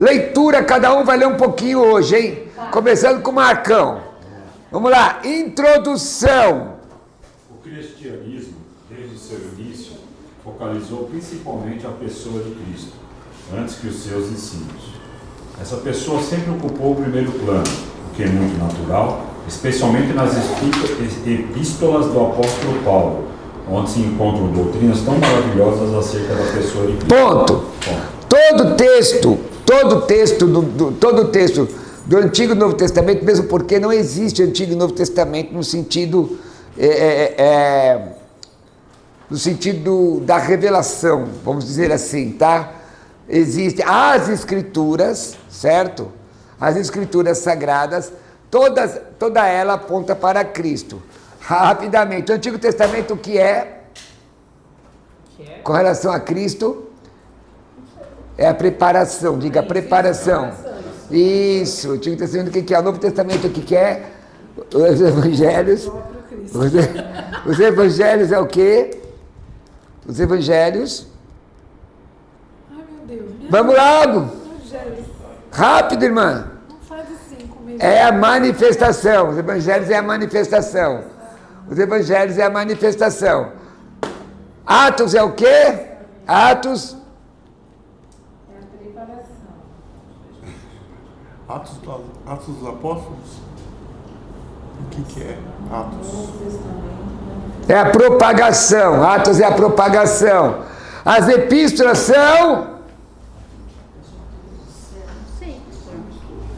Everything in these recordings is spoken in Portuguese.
Leitura, cada um vai ler um pouquinho hoje, hein? Começando com o Marcão. Vamos lá, introdução. O cristianismo, desde o seu início, focalizou principalmente a pessoa de Cristo, antes que os seus ensinos. Essa pessoa sempre ocupou o primeiro plano, o que é muito natural, especialmente nas epístolas do apóstolo Paulo, onde se encontram doutrinas tão maravilhosas acerca da pessoa de Cristo. Ponto. Todo texto do Antigo e Novo Testamento, mesmo porque não existe Antigo e Novo Testamento no sentido da revelação, vamos dizer assim, tá? Existem as Escrituras, certo? As Escrituras sagradas, toda ela aponta para Cristo. Rapidamente, o Antigo Testamento o que é? Com relação a Cristo, é a preparação, diga preparação. Isso, o Antigo Testamento o que é? O Novo Testamento o que é? Os Evangelhos. Os Evangelhos é o quê? Os Evangelhos. Ai, meu Deus. Vamos logo! Evangelhos. Rápido, irmã! Não faz assim comigo. É a manifestação. Os Evangelhos é a manifestação. Os Evangelhos é a manifestação. Atos é o quê? Atos. Atos dos Apóstolos? O que é Atos? É a propagação. Atos é a propagação. As epístolas são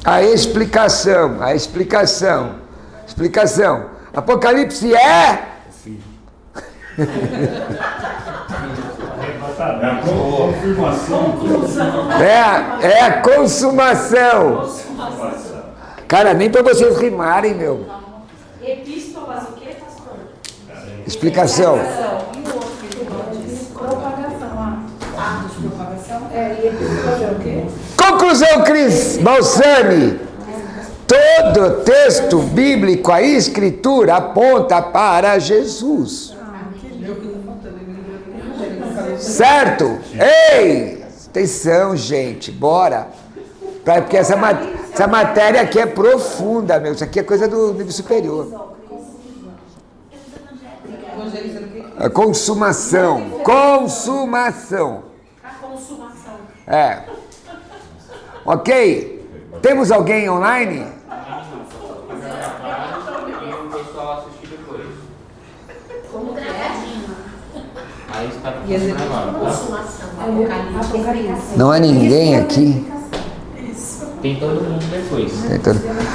a explicação. A explicação. Explicação. Apocalipse é? É a confirmação. É a consumação. Cara, nem para vocês rimarem, meu. Epístolas, o que, pastor? Explicação. E o outro que Propagação. Atos de propagação. E epístolas é o quê? Conclusão, Cris Balsani. Todo texto bíblico, a escritura aponta para Jesus. Certo? Ei! Atenção, gente, bora. Porque essa matéria aqui é profunda, meu. Isso aqui é coisa do nível superior. A consumação. Consumação. A consumação. É. Ok? Temos alguém online? O pessoal assistir depois. Como gravadinho. Aí está gravado, tá? Consumação. Apocalipse. Não há ninguém aqui. Tem todo mundo depois.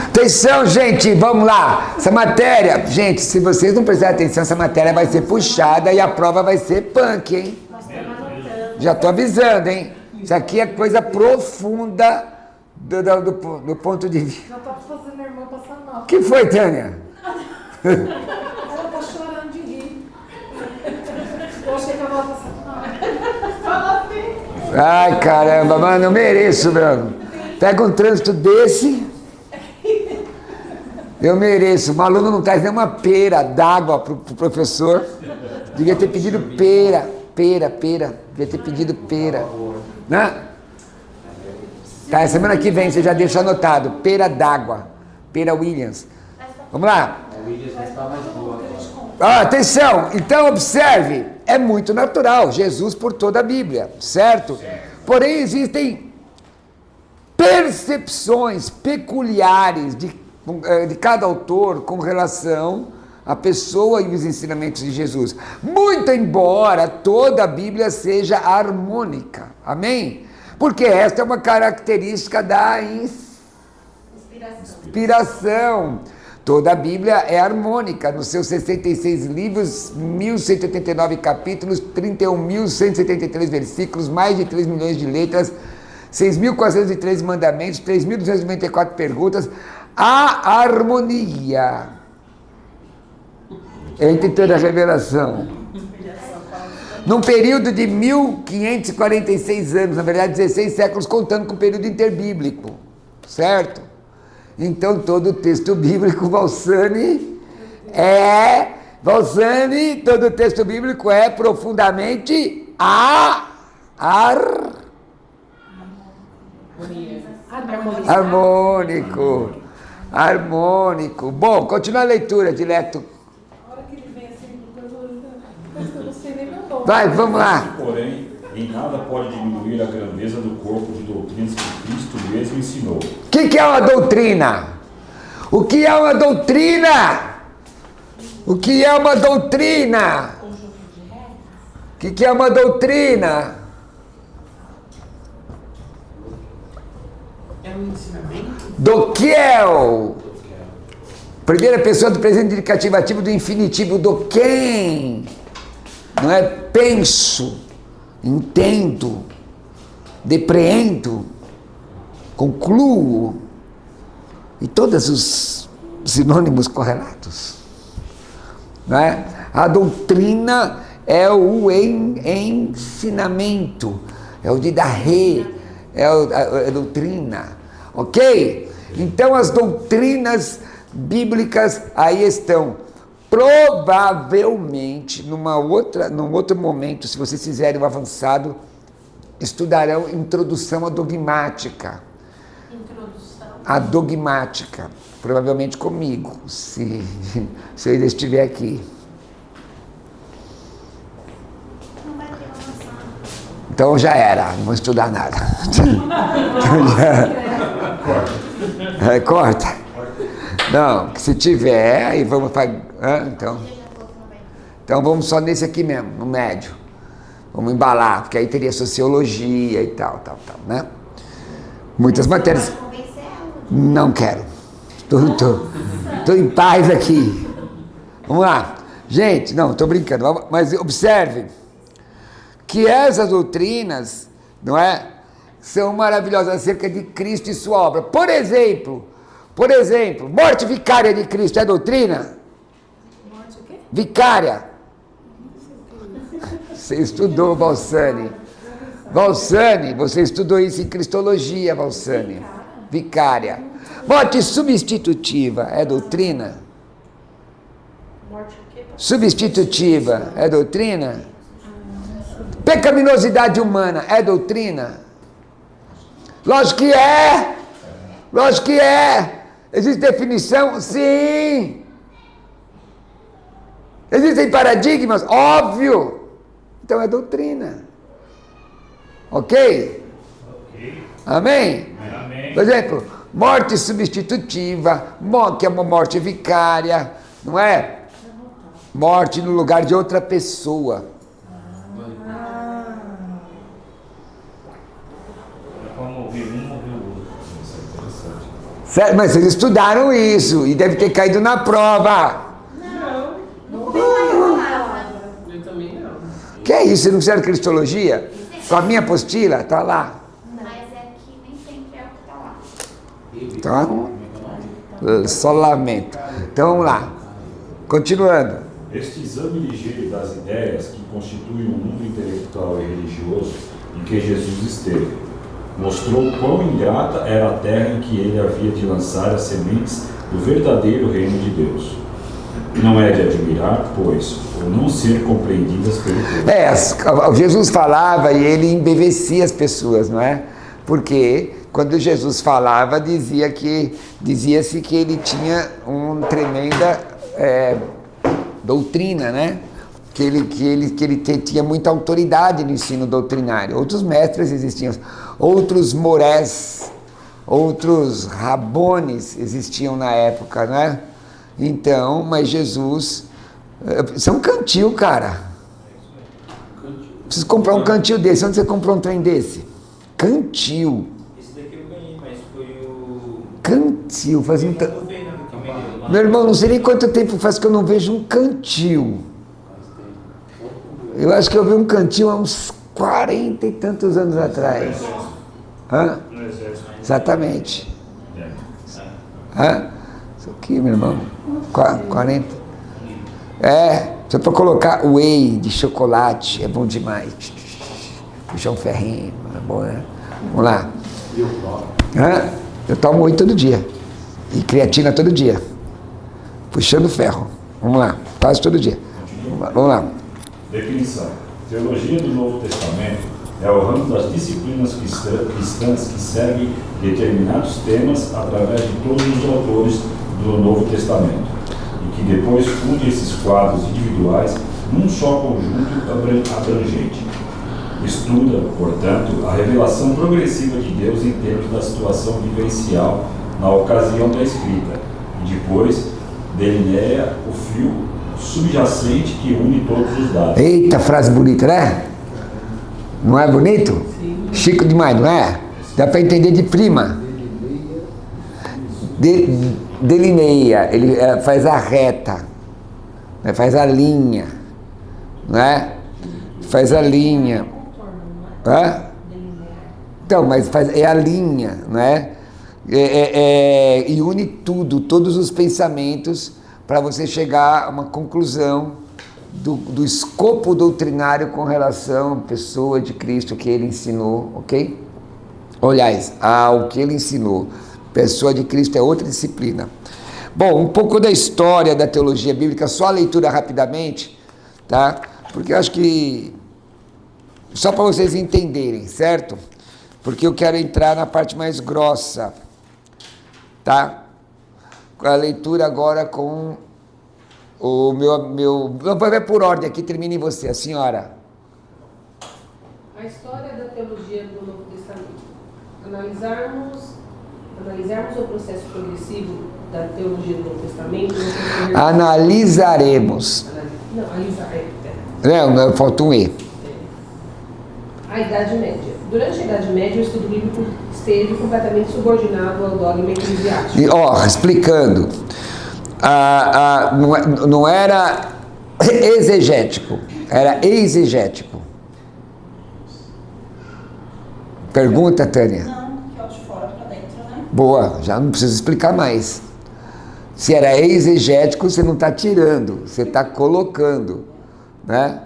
Atenção, gente, vamos lá. Essa matéria, gente, se vocês não prestarem atenção, essa matéria vai ser puxada e a prova vai ser punk, hein? Já tô avisando, hein? Isso aqui é coisa profunda do ponto de vista. Já tá fazendo a irmã passar mal. O que foi, Tânia? Ela tá chorando de rir. Eu achei que ela ia passar mal. Fala assim. Ai, caramba, mano, eu mereço, meu. Pega um trânsito desse. Eu mereço. O aluno não traz nenhuma pera d'água pro professor. Devia ter pedido pera. Devia ter pedido pera. Né? Tá, semana que vem você já deixa anotado. Pera d'água. Pera Williams. Vamos lá. A Williams vai estar mais boa. Atenção, então observe. É muito natural. Jesus por toda a Bíblia, certo? Porém existem percepções peculiares de cada autor com relação à pessoa e os ensinamentos de Jesus. Muito embora toda a Bíblia seja harmônica. Amém? Porque esta é uma característica da inspiração. Toda a Bíblia é harmônica. Nos seus 66 livros, 1.189 capítulos, 31.173 versículos, mais de 3 milhões de letras, 6.413 mandamentos, 3.294 perguntas, há harmonia entre toda a revelação. Num período de 1.546 anos, na verdade 16 séculos, contando com o período interbíblico, certo? Então todo o texto bíblico, Balsani, todo o texto bíblico é profundamente Harmônico. Harmônico. Bom, continua a leitura, Dileto. A hora que ele vem assim, eu não sei nem meu nome. Vai, vamos lá. Porém, em nada pode diminuir a grandeza do corpo de doutrinas que Cristo mesmo ensinou. O que é uma doutrina? O que é uma doutrina? O que é uma doutrina? O que é uma doutrina? É um ensinamento? Doquel. Primeira pessoa do presente indicativo ativo do infinitivo do quem. Não é penso, entendo, depreendo, concluo. E todos os sinônimos correlatos. Não é? A doutrina é o ensinamento, é o didahe, é a doutrina, ok? Então as doutrinas bíblicas aí estão. Provavelmente, num outro momento, se vocês fizerem um avançado, estudarão introdução à dogmática. A dogmática, provavelmente comigo, se eu ainda estiver aqui. Então já era, não vou estudar nada. Corta. Não, se tiver, aí vamos para... Então vamos só nesse aqui mesmo, no médio. Vamos embalar, porque aí teria sociologia e tal, né? Muitas matérias... Não quero. Estou em paz aqui. Vamos lá. Gente, não, estou brincando, mas observe que essas doutrinas, não é? São maravilhosas acerca de Cristo e sua obra. Por exemplo, morte vicária de Cristo é doutrina? Morte o quê? Vicária. Você estudou, Valsani. Valsani, você estudou isso em Cristologia, Valsani. Vicária. Morte substitutiva é doutrina? Morte o quê? Substitutiva é doutrina? Pecaminosidade humana é doutrina? Lógico que é! Lógico que é! Existe definição? Sim! Existem paradigmas? Óbvio! Então é doutrina. Ok? Amém? Amém. Por exemplo, morte substitutiva, que é uma morte vicária, não é? Morte no lugar de outra pessoa. Quando morrer um, morreu o outro. Isso é interessante. Certo? Mas vocês estudaram isso e deve ter caído na prova. Eu também não. Que é isso? Você não fizeram cristologia? Com a minha apostila? Está lá. Mas é que nem sempre é o que tá lá. Então, só lamento. Então vamos lá. Continuando. Este exame ligeiro das ideias que constitui o mundo intelectual e religioso em que Jesus esteve, mostrou quão ingrata era a terra em que ele havia de lançar as sementes do verdadeiro reino de Deus. Não é de admirar, pois, ou não ser compreendidas pelo povo. Jesus falava e ele embevecia as pessoas, não é? Porque quando Jesus falava, dizia-se que ele tinha uma tremenda doutrina, né? Que ele tinha muita autoridade no ensino doutrinário. Outros mestres existiam, outros morés, outros rabones existiam na época, né? Então, mas Jesus... Isso é um cantil, cara. Preciso comprar um cantil desse. Onde você comprou um trem desse? Cantil. Esse daqui eu ganhei, mas foi o... Cantil. Faz um... O Fernando que me deu. Meu irmão, não sei nem quanto tempo faz que eu não vejo um cantil. Eu acho que eu vi um cantil há uns 40 e tantos anos atrás. Hã? No exército. Exatamente. Hã? Isso aqui, meu irmão. 40. Só para colocar whey de chocolate, é bom demais. Puxar um ferrinho, é bom, né? Vamos lá. Hã? Eu tomo whey todo dia. E creatina todo dia. Puxando ferro. Vamos lá, quase todo dia. Vamos lá. Definição. Teologia do Novo Testamento É o ramo das disciplinas cristãs que segue determinados temas através de todos os autores do Novo Testamento e que depois funde esses quadros individuais num só conjunto abrangente. Estuda, portanto, a revelação progressiva de Deus em termos da situação vivencial na ocasião da escrita e depois delineia o fio subjacente que une todos os dados. Eita, frase bonita, né? Não é bonito? Sim. Chico demais, não é? Dá para entender de prima. Delineia, ele faz a reta, né? Faz a linha, não é? Faz a linha. Hã? Então, mas é a linha, não é? E une tudo, todos os pensamentos, para você chegar a uma conclusão do escopo doutrinário com relação à pessoa de Cristo que ele ensinou, ok? Aliás, ao que ele ensinou. Pessoa de Cristo é outra disciplina. Bom, um pouco da história da teologia bíblica, só a leitura rapidamente, tá? Porque eu acho que só para vocês entenderem, certo? Porque eu quero entrar na parte mais grossa, tá? A leitura agora com o meu... Vai ver por ordem aqui, termine em você, a senhora. A história da teologia do Novo Testamento. Analisarmos o processo progressivo da teologia do Novo Testamento. Analisaremos. Não, analisar. Não, falta um E. A Idade Média. Durante a Idade Média, o estudo bíblico esteve completamente subordinado ao dogma eclesiástico. Explicando, não era exegético, era exegético. Pergunta, Tânia? Não, que é o de fora para dentro, né? Boa, já não preciso explicar mais. Se era exegético, você não está tirando, você está colocando, né?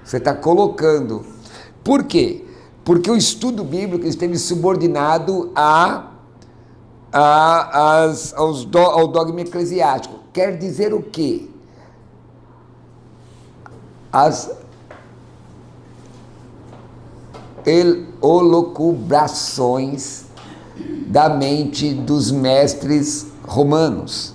Você está colocando. Por quê? Porque o estudo bíblico esteve subordinado ao dogma eclesiástico. Quer dizer o quê? As elucubrações da mente dos mestres romanos.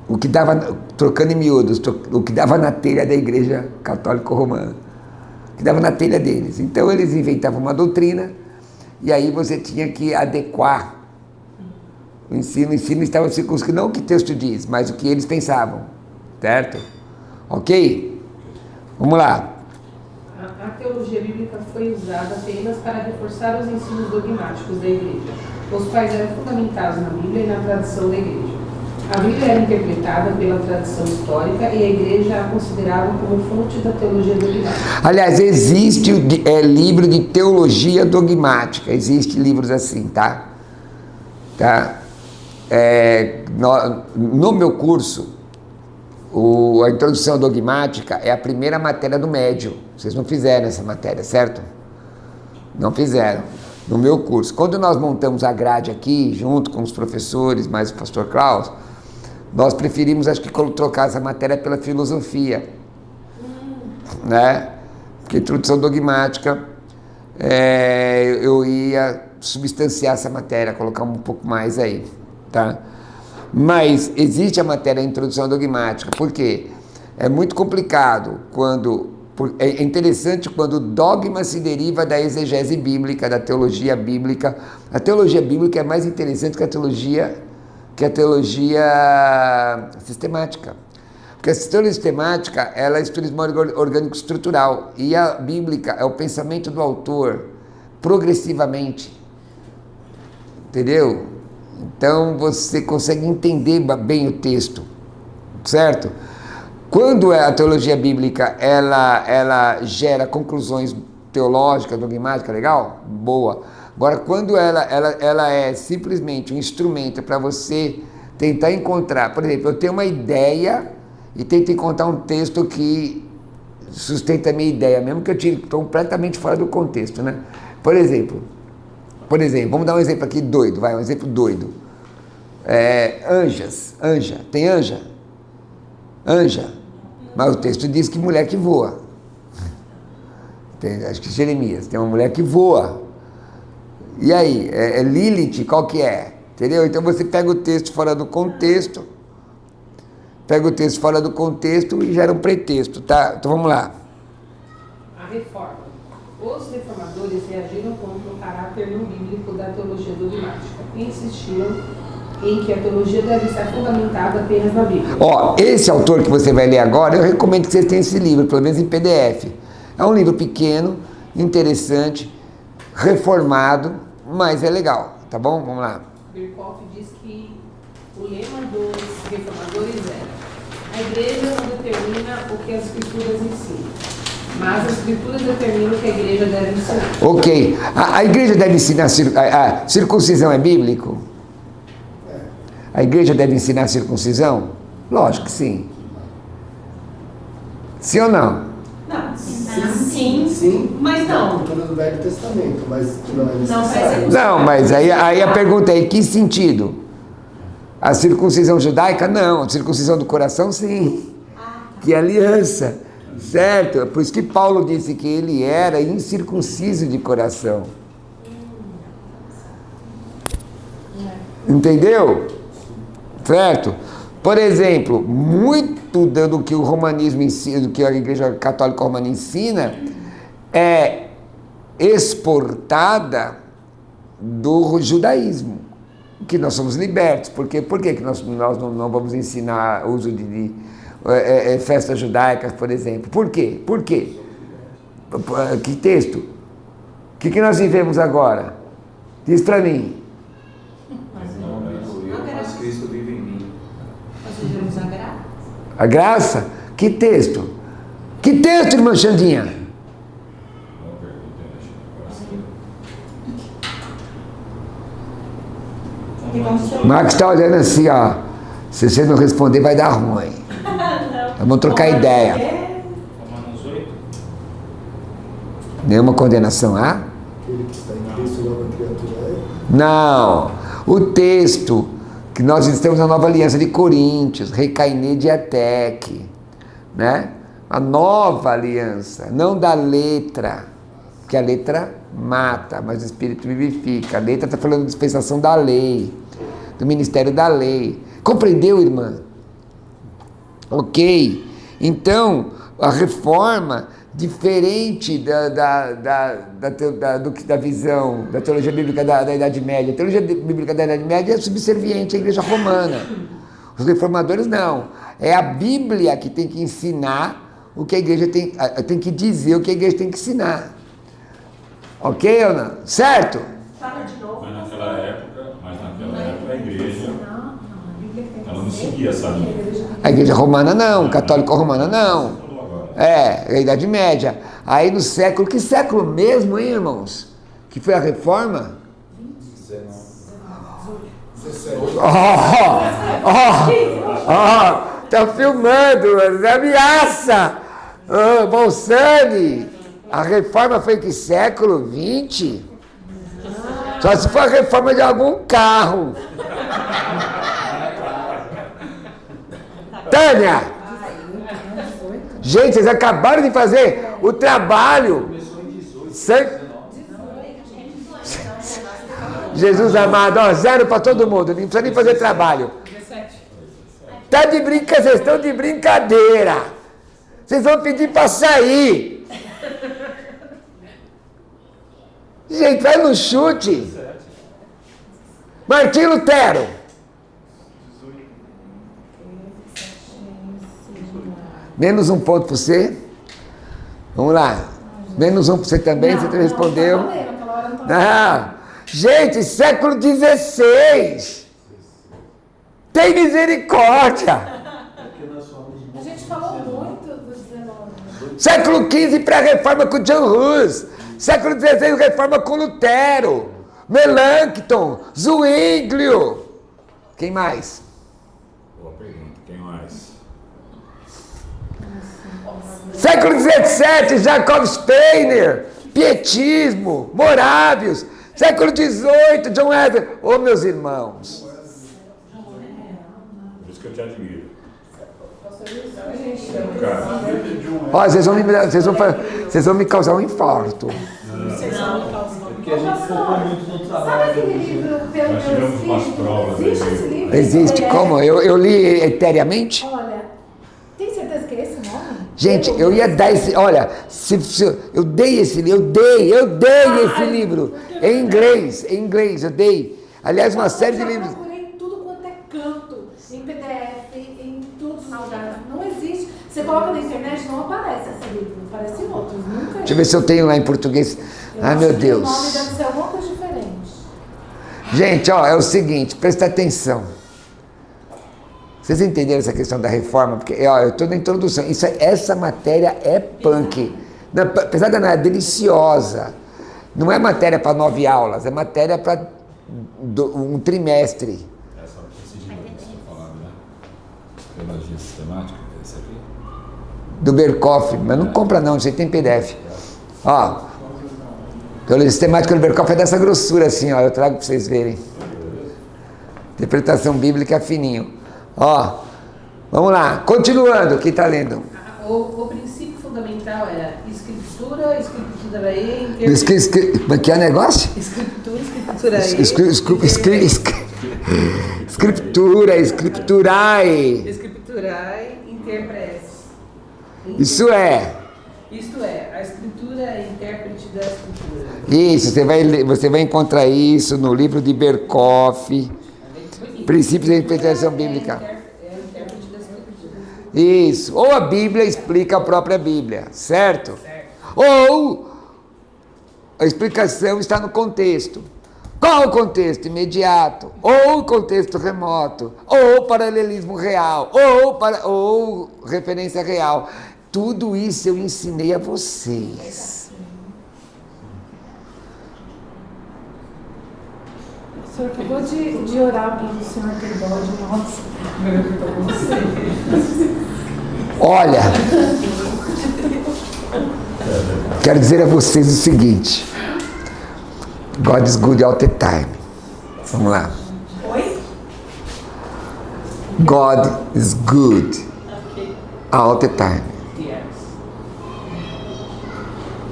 O que dava, trocando em miúdos, o que dava na telha da igreja católica romana. O que dava na telha deles. Então eles inventavam uma doutrina e aí você tinha que adequar o ensino estava circunscrito, não o que o texto diz, mas o que eles pensavam, certo? Ok? Vamos lá. A teologia bíblica foi usada apenas para reforçar os ensinos dogmáticos da igreja, os quais eram fundamentados na Bíblia e na tradição da igreja. A Bíblia era interpretada pela tradição histórica e a igreja a considerava como fonte da teologia dogmática. Aliás, existe livro de teologia dogmática, existe livros assim, tá? No meu curso, a introdução dogmática é a primeira matéria do médio. Vocês não fizeram essa matéria, certo? Não fizeram. No meu curso. Quando nós montamos a grade aqui, junto com os professores, mais o pastor Klaus, nós preferimos, acho que, trocar essa matéria pela filosofia. Né? Porque introdução dogmática, eu ia substanciar essa matéria, colocar um pouco mais aí. Tá? Mas existe a matéria introdução dogmática, por quê? É muito complicado é interessante quando o dogma se deriva da exegese bíblica, da teologia bíblica. A teologia bíblica é mais interessante que a teologia sistemática. Porque a teologia sistemática, ela é estudo orgânico estrutural, e a bíblica é o pensamento do autor progressivamente. Entendeu? Então você consegue entender bem o texto, certo? Quando a teologia bíblica ela gera conclusões teológicas, dogmáticas, legal? Boa. Agora, quando ela é simplesmente um instrumento para você tentar encontrar, por exemplo, eu tenho uma ideia e tento encontrar um texto que sustenta a minha ideia, mesmo que eu tire completamente fora do contexto, né? Por exemplo, vamos dar um exemplo aqui doido, um exemplo doido. Anja, tem anja? Anja. Mas o texto diz que mulher que voa. Acho que Jeremias. Tem uma mulher que voa. E aí? É Lilith? Qual que é? Entendeu? Então você pega o texto fora do contexto. Pega o texto fora do contexto e gera um pretexto, tá? Então vamos lá. A reforma. Os reformadores reagiram contra o caráter não bíblico da teologia dogmática e insistiram em que a teologia deve estar fundamentada apenas na Bíblia. Ó, esse autor que você vai ler agora, eu recomendo que vocês tenham esse livro, pelo menos em PDF. É um livro pequeno, interessante, reformado, mas é legal, tá bom? Vamos lá. Birkhoff diz que o lema dos reformadores era: a igreja não determina o que as escrituras ensinam, mas as escrituras determinam o que a igreja deve ensinar. Ok. A igreja deve ensinar... A circuncisão é bíblico? A igreja deve ensinar circuncisão? Lógico que sim. Sim ou não? Não, sim, mas Na não. cultura do Velho Testamento, mas que não é Não, necessário. Não, mas aí a pergunta é: em que sentido? A circuncisão judaica? Não. A circuncisão do coração, sim. Que é aliança, certo? Por isso que Paulo disse que ele era incircunciso de coração. Entendeu? Certo? Por exemplo, muito do que o romanismo ensina, do que a Igreja Católica Romana ensina, é exportada do judaísmo, que nós somos libertos. Por que que nós não vamos ensinar o uso de festas judaicas, por exemplo? Por quê? Por quê? Que texto? O que nós vivemos agora? Diz para mim. Mas Cristo vive em mim. Nós vivemos a graça. A graça? Que texto? Que texto, irmã Xandinha? Marcos está olhando assim, ó. Se você não responder, vai dar ruim. Vamos trocar ideia. Romanos 8. Nenhuma condenação há? Aquele que está em Cristo, nova criatura é. Não. O texto que nós estamos na nova aliança de Coríntios, Recainê de Atec, né? A nova aliança, não da letra, porque a letra mata, mas o Espírito vivifica. A letra está falando de dispensação da lei, do ministério da lei. Compreendeu, irmã? Ok. Então, a reforma, diferente da visão da teologia bíblica da Idade Média. A teologia bíblica da Idade Média é subserviente à Igreja Romana. Os reformadores não. É a Bíblia que tem que ensinar o que a igreja tem que dizer, o que a igreja tem que ensinar. Ok ou não? Certo? Fala de novo. Mas naquela época a igreja, Não, a Bíblia tem ela não seguia essa linha. A Igreja Romana não, católica romana não. Falou agora. É a Idade Média. Aí no século, que século mesmo, hein, irmãos? Que foi a reforma? 17. Tá filmando, ameaça! Bolsani, a reforma foi em que século? 20? Só se for a reforma de algum carro. Tânia! Gente, vocês acabaram de fazer o trabalho. Jesus amado, ó, 0 para todo mundo, não precisa nem fazer trabalho. Tá de brincadeira, vocês estão de brincadeira. Vocês vão pedir para sair. Gente, vai no chute. Martim Lutero. Menos um ponto para você. Vamos lá. Menos um para você também, você respondeu. Não. Gente, século XVI. Tem misericórdia. A gente falou muito do 19. Século XV pré-reforma com John Hus. Século XVI reforma com Lutero. Melanchthon, Zwinglio. Quem mais? Boa pergunta, quem mais? Século XVII, Jacob Spener, Pietismo, Morávios. Século XVIII, John Wesley. Ô, meus irmãos. Por isso que eu te admiro. Ó, vocês vão me causar um infarto. Porque a gente focou muito no Sabe trabalho. aquele livro pelo Nós tivemos umas provas. Existe esse livro? Existe como? Eu li eteriamente? Olha, tem certeza que é esse o nome? Gente, eu ia dar esse. Olha, eu dei esse livro, eu dei esse livro. Em inglês, eu dei. Aliás, uma série de livros. Eu procurei em tudo quanto é canto, em PDF, em todos os lugares. Não existe. Você coloca na internet, não aparece esse livro, aparece outros. Nunca Deixa eu ver se eu tenho lá em português. Ai, meu O nome Deus. deve ser alguma coisa diferente. Gente, ó, é o seguinte, presta atenção. Vocês entenderam essa questão da reforma? Porque, ó, eu estou na introdução. Essa matéria é punk. Não, apesar de não é deliciosa. Não é matéria para 9 aulas, é matéria para um trimestre. Esse livro que você falava, né? Teologia sistemática, esse aqui? Do Berkoff, mas não compra não, isso aí tem PDF. Ó, teologia sistemática do Berkoff é dessa grossura assim, ó, eu trago para vocês verem. Interpretação bíblica fininho. Ó, vamos lá, continuando, quem está lendo? O princípio fundamental era escritura e Como é que é o negócio? Escriturai. Escriturai interpres. Isso é. Isto é, a escritura é intérprete da escritura. Isso, você vai encontrar isso no livro de Berkoff, Princípios da Interpretação Bíblica. É o intérprete da escritura. Isso, ou a Bíblia explica a própria Bíblia, certo? Ou a explicação está no contexto. Qual o contexto imediato? Ou o contexto remoto? Ou paralelismo real? Ou referência real? Tudo isso eu ensinei a vocês. O senhor acabou de orar para o senhor ter bode, nossa. Olha, quero dizer a vocês o seguinte. God is good all the time. Vamos lá. Oi? God is good all the time.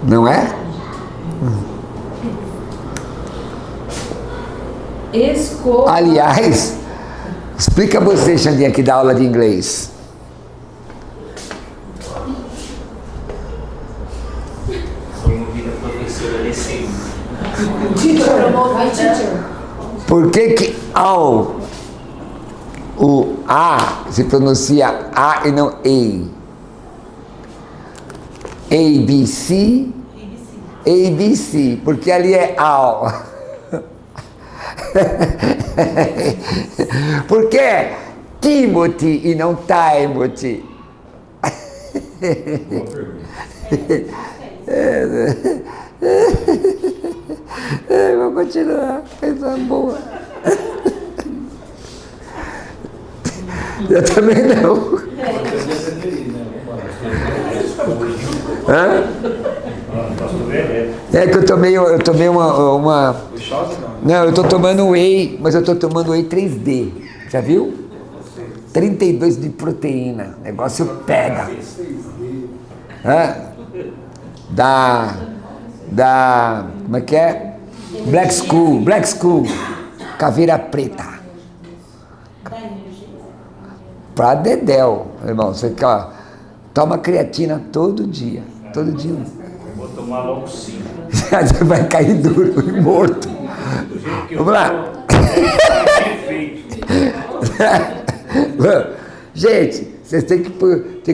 Não é? Aliás, explica você, Xandinha, que dá aula de inglês. Promovida professora de sempre. Teacher. Por que o A se pronuncia A e não A? ABC, porque ali é AL. Por que Timothy e não Timothy? Vou continuar, coisa boa. Eu também não. Hã? É que eu tomei uma... Não, eu estou tomando whey, mas eu estou tomando whey 3D. Já viu? 32 de proteína. O negócio pega. Hã? Como é que é? Black School. Caveira preta. Pra dedéu, irmão. Você toma creatina todo dia. Todo dia. Vou tomar logo 5. Você vai cair duro e morto. Vamos lá. Gente, vocês têm que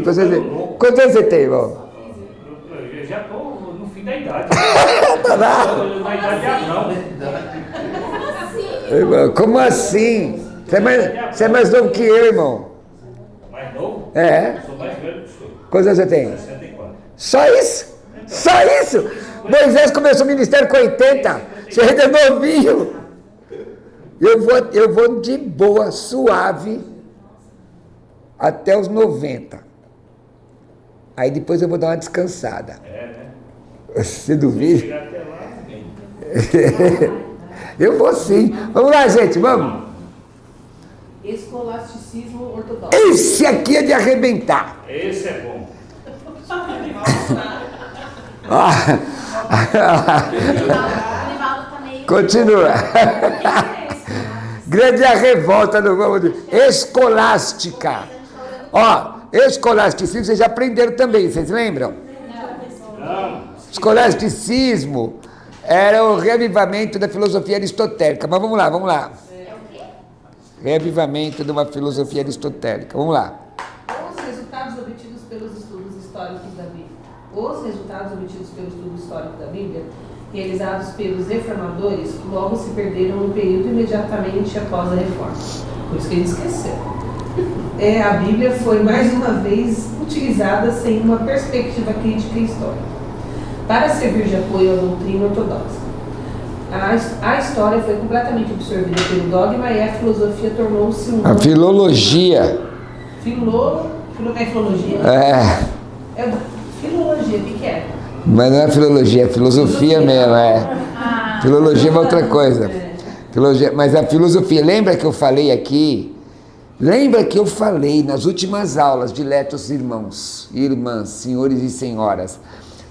fazer. Quantos anos você tem, irmão? Eu já estou no fim da idade. Na idade de Abraão. Irmão, como assim? Você é mais novo que eu, irmão. Mais novo? É? Eu sou mais velho que o senhor. Quantos anos você tem? 64. Só isso? Só isso? Moisés começou o ministério com 80. Você ainda é novinho. Eu vou de boa, suave, até os 90. Aí depois eu vou dar uma descansada. É, né? Você duvida? Chegar até lá, Eu vou sim. Vamos lá, gente, vamos. Escolasticismo ortodoxo. Esse aqui é de arrebentar. Esse é bom. Anivaldo tá meio. Continua. Grande a revolta do vamos de escolástica. Ó, escolasticismo vocês já aprenderam também, vocês lembram? Não. Escolasticismo era o reavivamento da filosofia aristotélica. Mas vamos lá, vamos lá. Reavivamento de uma filosofia aristotélica. Vamos lá. Os resultados obtidos pelos estudos históricos da Bíblia. Os resultados obtidos pelo estudo histórico da Bíblia, realizados pelos reformadores, logo se perderam no período imediatamente após a reforma. Por isso que ele esqueceu. A Bíblia foi mais uma vez utilizada sem uma perspectiva crítica e histórica, para servir de apoio à doutrina ortodoxa. A história foi completamente absorvida pelo dogma e a filosofia tornou-se um... A filologia. É filologia? É filologia, o que é? Mas não é filologia, é filosofia mesmo, Filologia é uma outra coisa. Filologia, mas a filosofia, lembra que eu falei aqui? Lembra que eu falei nas últimas aulas, diletos irmãos, irmãs, senhores e senhoras,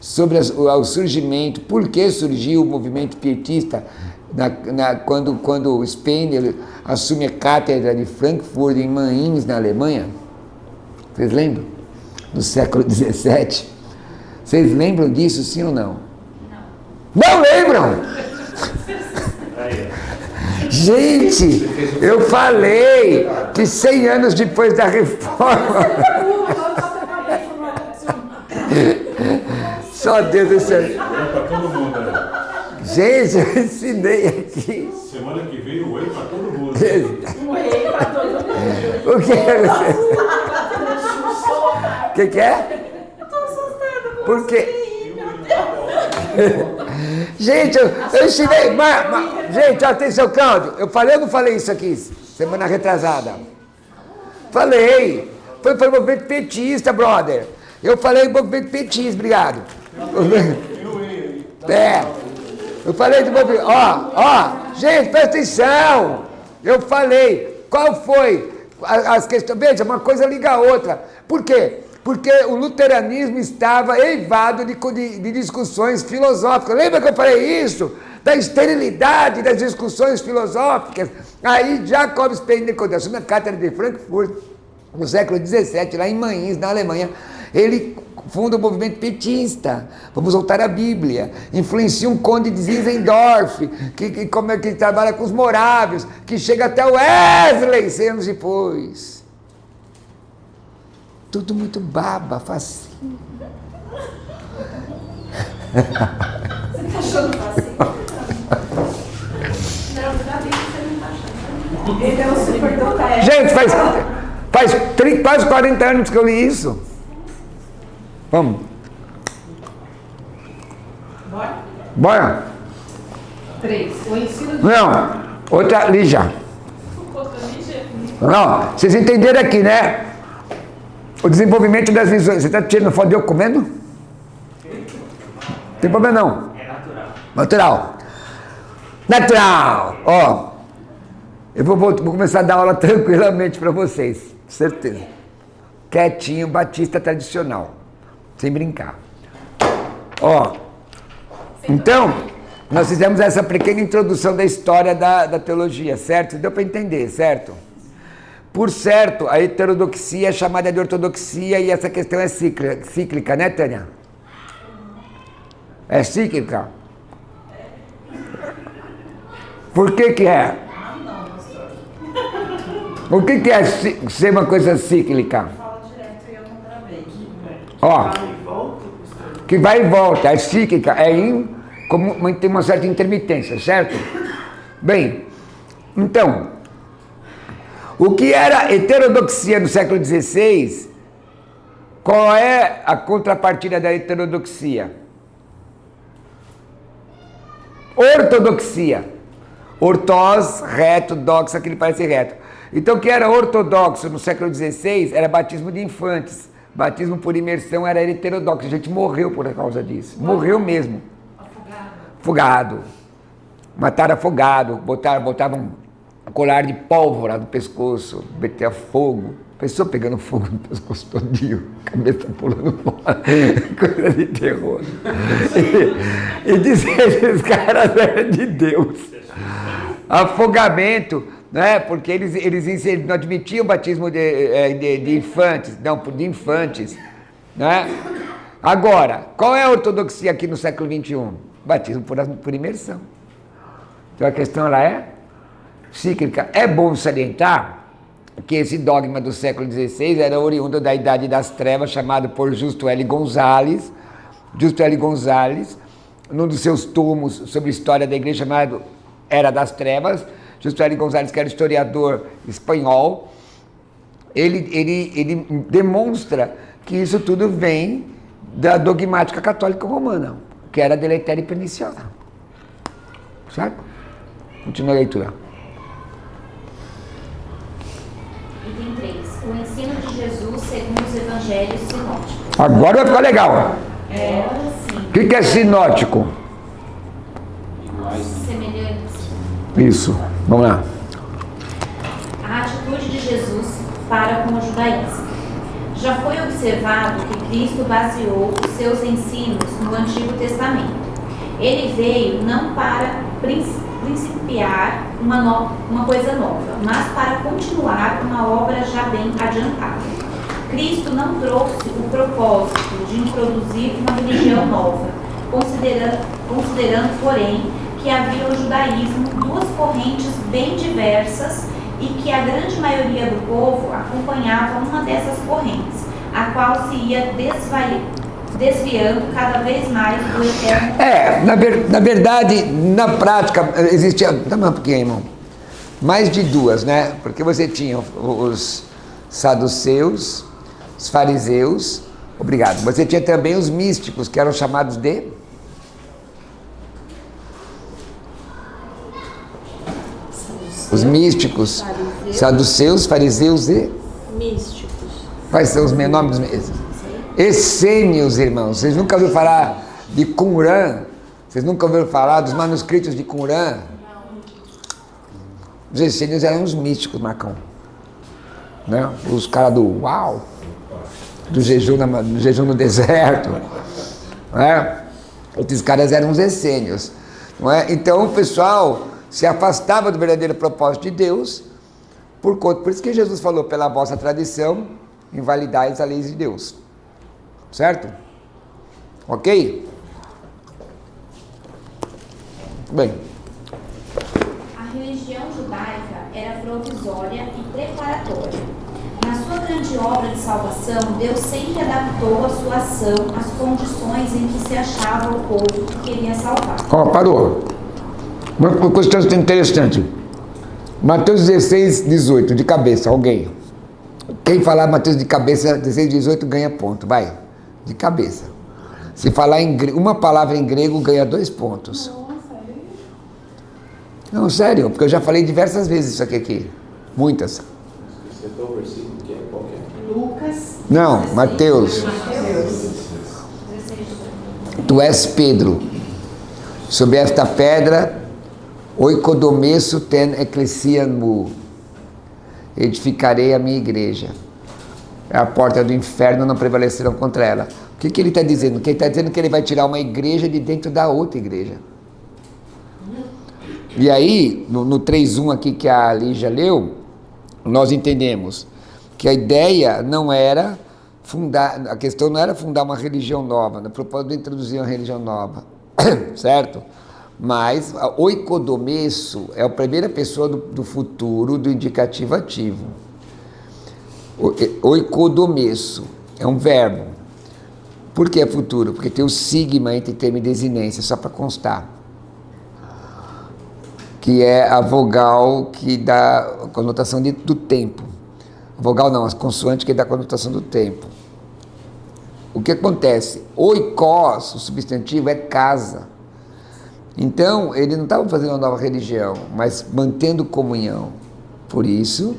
sobre o surgimento, por que surgiu o movimento pietista quando o Spener assume a cátedra de Frankfurt em Mainz, na Alemanha? Vocês lembram? No século XVII. Vocês lembram disso, sim ou não? Não lembram? Gente, eu falei que 100 anos depois da reforma... Só Deus do céu. Para todo mundo, né? Gente, eu ensinei aqui. Semana que vem o whey para todo mundo. O que é? O que é? Por quê? Gente, eu ensinei. Gente, atenção, Cláudio. Eu falei ou não falei isso aqui? Semana retrasada. Falei. Foi para o movimento petista, brother. Eu falei do movimento petista, obrigado. Eu falei do movimento. Gente, presta atenção. Eu falei. Qual foi as questões? Veja, uma coisa liga a outra. Por quê? Porque o luteranismo estava eivado de discussões filosóficas. Lembra que eu falei isso? Da esterilidade das discussões filosóficas. Aí Jacob Spener, quando assume a cátedra de Frankfurt, no século XVII, lá em Mainz, na Alemanha, ele funda o movimento petista. Vamos voltar à Bíblia. Influencia um conde de Zinzendorf, que trabalha com os morávios, que chega até o Wesley 100 anos depois. Tudo muito baba, facinho. Você tá achando facinho? Não, ainda bem que você não tá achando. Ele é um super dotaé. Gente, faz quase 40 anos que eu li isso. Vamos. Bora? 3. O ensino de... Não, outra Lígia. Não, vocês entenderam aqui, né? O desenvolvimento das visões. Você está tirando foto de eu comendo? Não tem problema não. É natural. Natural. Ó, eu vou começar a dar aula tranquilamente para vocês. Certeza. Quietinho, batista tradicional. Sem brincar. Ó, então, nós fizemos essa pequena introdução da história da teologia, certo? Deu para entender, certo? Por certo, a heterodoxia é chamada de ortodoxia e essa questão é cíclica, né, Tânia? É cíclica? Por que é? O que é ser uma coisa cíclica? Ó, que vai e volta, é cíclica, tem uma certa intermitência, certo? Bem, então, o que era heterodoxia no século XVI, qual é a contrapartida da heterodoxia? Ortodoxia. Ortós, reto, doxa, que ele parece reto. Então, o que era ortodoxo no século XVI era batismo de infantes. Batismo por imersão era heterodoxo. A gente morreu por causa disso. Morreu mesmo. Afogado. Mataram afogado. Botavam colar de pólvora no pescoço, meter fogo, pessoa pegando fogo no pescoço todinho, cabeça pulando fora, coisa de terror. E dizer que esses caras eram de Deus. Afogamento, né? Porque eles não admitiam o batismo de infantes, não, de infantes, né? Agora, qual é a ortodoxia aqui no século XXI? Batismo por imersão. Então a questão ela é cíclica. É bom salientar que esse dogma do século XVI era oriundo da Idade das Trevas, chamado por Justo L. Gonzalez. Justo L. Gonzalez, num dos seus tomos sobre história da igreja, chamado Era das Trevas. Justo L. Gonzalez, que era historiador espanhol, ele demonstra que isso tudo vem da dogmática católica romana, que era deletéria e perniciosa. Certo? Continua a leitura. Item 3. O ensino de Jesus segundo os evangelhos sinóticos. Agora vai ficar legal. Agora sim. O que é sinótico? Semelhantes. Isso. Vamos lá. A atitude de Jesus para com o judaísmo. Já foi observado que Cristo baseou os seus ensinos no Antigo Testamento. Ele veio não para principiar uma coisa nova, mas para continuar uma obra já bem adiantada. Cristo não trouxe o propósito de introduzir uma religião nova, considerando, porém, que havia no judaísmo duas correntes bem diversas e que a grande maioria do povo acompanhava uma dessas correntes, a qual se ia desviando cada vez mais do eterno. Na verdade, na prática, existia, dá um pouquinho, irmão, mais de duas, né? Porque você tinha os saduceus, os fariseus, obrigado, você tinha também os místicos, que eram chamados de... Os místicos, saduceus, fariseus e... Místicos. Quais são os nomes mesmo? Essênios, irmãos. Vocês nunca ouviram falar de Qumran? Vocês nunca ouviram falar dos manuscritos de Qumran? Os essênios eram os místicos, Marcão. Né? Os caras do uau, do jejum no deserto. Né? Esses caras eram os essênios. Não é? Então o pessoal se afastava do verdadeiro propósito de Deus, por isso que Jesus falou, pela vossa tradição, invalidais a lei de Deus. Certo? Ok? Bem. A religião judaica era provisória e preparatória. Na sua grande obra de salvação, Deus sempre adaptou a sua ação às condições em que se achava o povo que queria salvar. Parou. Uma questão interessante. Mateus 16, 18, de cabeça, alguém. Quem falar Mateus de cabeça, 16, 18, ganha ponto, vai. De cabeça. Se falar uma palavra em grego, ganha 2 pontos. Não, sério, porque eu já falei diversas vezes isso aqui. Muitas. Você tem o versículo que é qualquer? Lucas. Não, Mateus. Tu és Pedro. Sobre esta pedra, oikodomesso ten ecclesiam mu. Edificarei a minha igreja. A porta do inferno não prevalecerão contra ela. O que ele está dizendo? Que ele está dizendo que ele vai tirar uma igreja de dentro da outra igreja. E aí, no 3.1 aqui que a Lígia leu, nós entendemos que a ideia não era fundar, a questão não era fundar uma religião nova, no propósito de introduzir uma religião nova, certo? Mas o oikodomesso é a primeira pessoa do futuro, do indicativo ativo. Oikodomesso é um verbo. Por que é futuro? Porque tem o sigma entre termo e desinência, só para constar. Que é a vogal que dá a conotação do tempo. A vogal não, a consoante que dá a conotação do tempo. O que acontece? Oikos, o substantivo, é casa. Então, ele não estava fazendo uma nova religião, mas mantendo comunhão. Por isso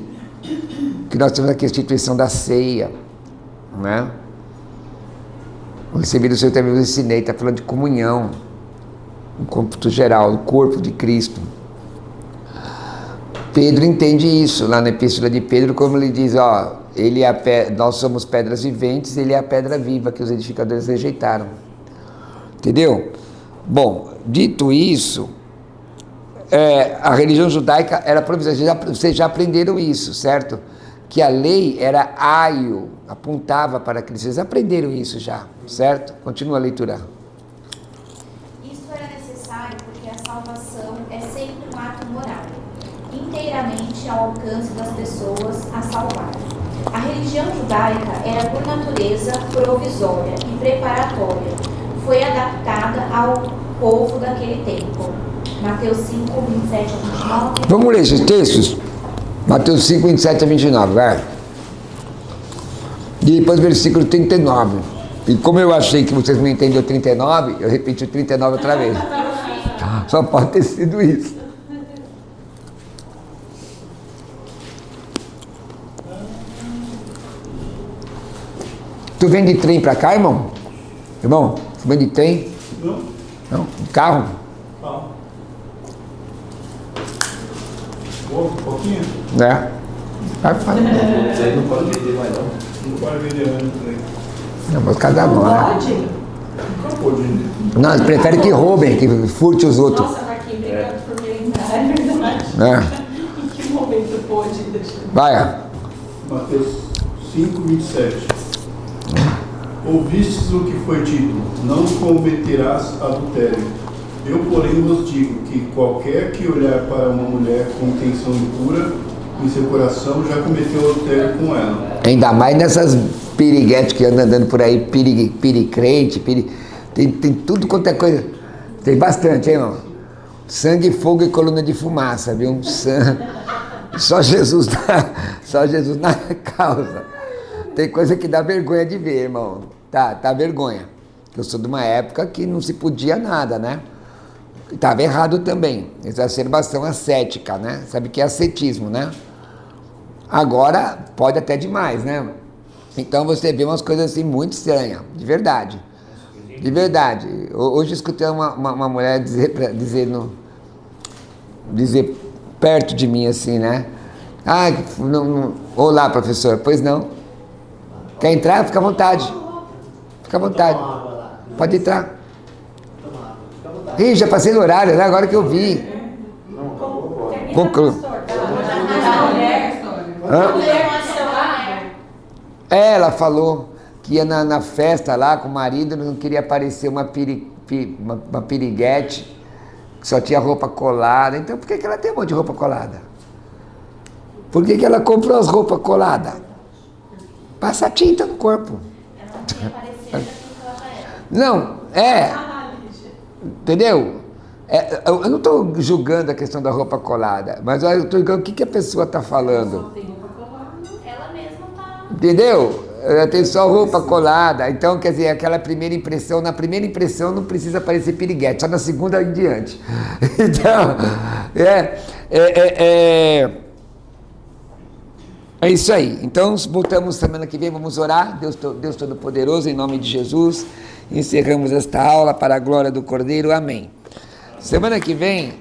que nós temos aqui a instituição da ceia, né? O recebido do Senhor também eu ensinei, está falando de comunhão, no cômputo geral, o corpo de Cristo. Pedro entende isso, lá na Epístola de Pedro, como ele diz, ó, nós somos pedras viventes, ele é a pedra viva que os edificadores rejeitaram. Entendeu? Bom, dito isso, a religião judaica era provisória. Vocês já aprenderam isso, certo? Que a lei era aio, apontava para Cristo. Vocês aprenderam isso já, certo? Continua a leitura. Isso era necessário porque a salvação é sempre um ato moral, inteiramente ao alcance das pessoas a salvar. A religião judaica era por natureza provisória e preparatória. Foi adaptada ao povo daquele tempo. Mateus 5, 27 a 29. Vamos ler esses textos? Mateus 5, 27 a 29, vai. E depois versículo 39. E como eu achei que vocês não entenderam o 39, eu repeti o 39 outra vez. Só pode ter sido isso. Tu vem de trem pra cá, irmão? Irmão, tu vem de trem? Não. Não? De carro? Não. Um pouquinho? É. Vai falar. Aí não pode vender mais não. Não pode vender ano por aí. Não, mas cada um, né? Pode? Nunca pôde vender. Não, eles preferem que roubem, que furte os outros. Nossa, Marquinhos, obrigado por me lembrar, é verdade. Em que momento pôde deixar? Vai. Mateus 5, 27. Ouvistes o que foi dito, não cometerás adultério. Eu, porém, vos digo que qualquer que olhar para uma mulher com intenção impura, em seu coração já cometeu adultério com ela. Ainda mais nessas piriguetes que andam andando por aí, piricrente, tem tudo quanto é coisa. Tem bastante, hein, irmão? Sangue, fogo e coluna de fumaça, viu? Só Jesus na causa. Tem coisa que dá vergonha de ver, irmão. Tá vergonha. Eu sou de uma época que não se podia nada, né? Estava errado também. Exacerbação ascética, né? Sabe o que é ascetismo, né? Agora pode até demais, né? Então você vê umas coisas assim muito estranhas, de verdade. De verdade. Hoje eu escutei uma mulher dizer perto de mim assim, né? Ah, olá, professor. Pois não. Quer entrar? Fica à vontade. Fica à vontade. Pode entrar. Ih, já passei do horário, né? Agora que eu vi. Conclua. Ela falou que ia na festa lá com o marido, não queria parecer uma piriguete, que só tinha roupa colada. Então por que ela tem um monte de roupa colada? Por que ela comprou as roupas coladas? Passa tinta no corpo. Ela não queria parecer daquilo que ela já era. Não, entendeu? Eu não estou julgando a questão da roupa colada, mas eu estou julgando o que a pessoa está falando. Ela mesma tá. Entendeu? Ela tem só roupa colada, então quer dizer, aquela primeira impressão, na primeira impressão não precisa parecer piriguete, só na segunda em diante. Então, é isso aí. Então, voltamos semana que vem, vamos orar. Deus Todo-Poderoso, em nome de Jesus, encerramos esta aula para a glória do Cordeiro. Amém. Semana que vem